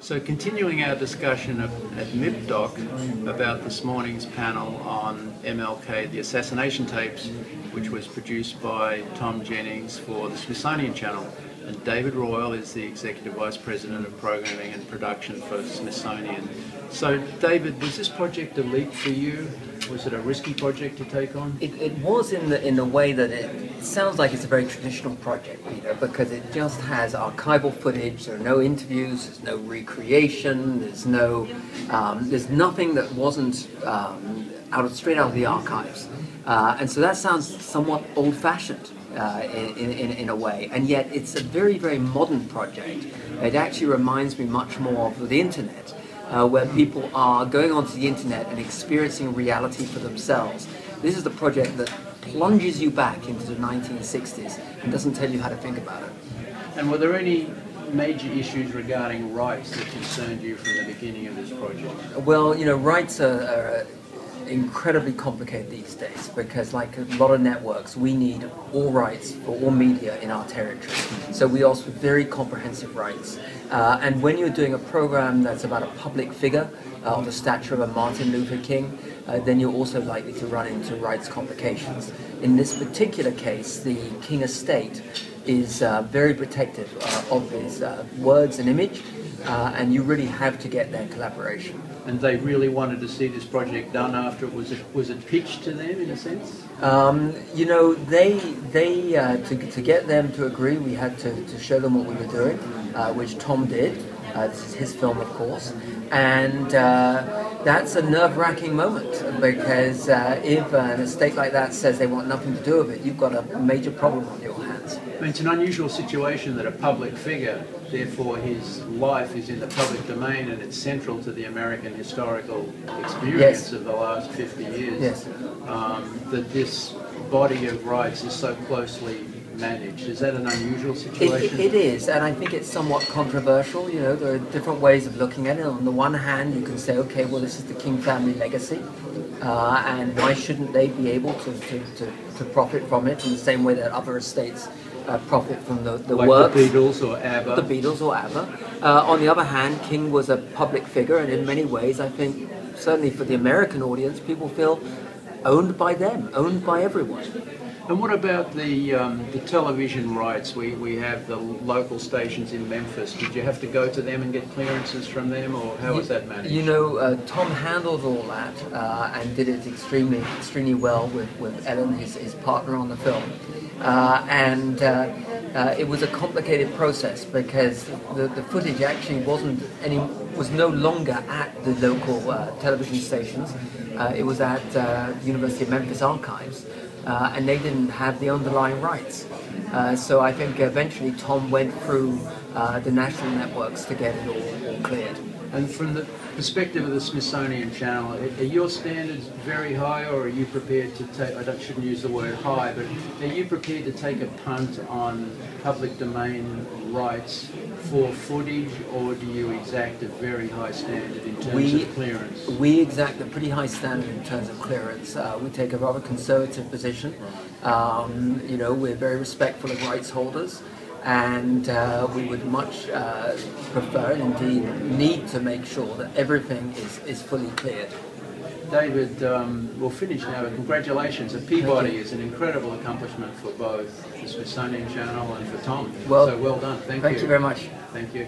So continuing our discussion at MIPDoc about this morning's panel on MLK The Assassination tapes, which was produced by Tom Jennings for the Smithsonian channel. And David Royle is the Executive Vice President of Programming and Production for Smithsonian. So David, was this project a leap for you? Was it a risky project to take on? It was in the way that it sounds like it's a very traditional project, Peter, because it just has archival footage. There are no interviews, there's no recreation, there's nothing that wasn't straight out of the archives, and so that sounds somewhat old-fashioned in a way, and yet it's a very, very modern project. It actually reminds me much more of the internet. Where people are going onto the internet and experiencing reality for themselves. This is the project that plunges you back into the 1960s and doesn't tell you how to think about it. And were there any major issues regarding rights that concerned you from the beginning of this project? Well, you know, rights are incredibly complicated these days because, like a lot of networks, we need all rights for all media in our territory. So we ask for very comprehensive rights. And when you're doing a program that's about a public figure of the stature of a Martin Luther King, then you're also likely to run into rights complications. In this particular case, the King estate is very protective of his words and image, and you really have to get their collaboration. And they really wanted to see this project done after it was it pitched to them in a sense? You know, to get them to agree, we had to show them what we were doing, which Tom did. This is his film, of course, and that's a nerve-wracking moment because if an estate like that says they want nothing to do with it, you've got a major problem on your hands. I mean, it's an unusual situation that a public figure, therefore his life is in the public domain and it's central to the American historical experience of the last 50 years, that this body of rights is so closely managed. Is that an unusual situation? It is, and I think it's somewhat controversial. You know, there are different ways of looking at it. On the one hand, you can say, okay, well, this is the King family legacy, and why shouldn't they be able to profit from it in the same way that other estates profit from the like works? The Beatles or ABBA. The Beatles or ABBA. On the other hand, King was a public figure, and in many ways, I think, certainly for the American audience, people feel owned by them, owned by everyone. And what about the television rights? We have the local stations in Memphis. Did you have to go to them and get clearances from them, or how was that managed? You know, Tom handled all that and did it extremely well with Ellen, his partner on the film. It was a complicated process because the footage actually was no longer at the local television stations. It was at the University of Memphis archives. And they didn't have the underlying rights. So I think eventually Tom went through the national networks to get it all cleared. And from the perspective of the Smithsonian channel, are your standards very high, or are you prepared to take, I shouldn't use the word high, but are you prepared to take a punt on public domain rights for footage, or do you exact a very high standard in terms of clearance? We exact a pretty high standard in terms of clearance. We take a rather conservative position. You know, we're very respectful of rights holders, and we would much prefer and indeed need to make sure that everything is fully cleared. David, we'll finish now, but congratulations. The Peabody is an incredible accomplishment for both the Smithsonian Channel and for Tom. Well, so well done. Thank you. Thank you very much. Thank you.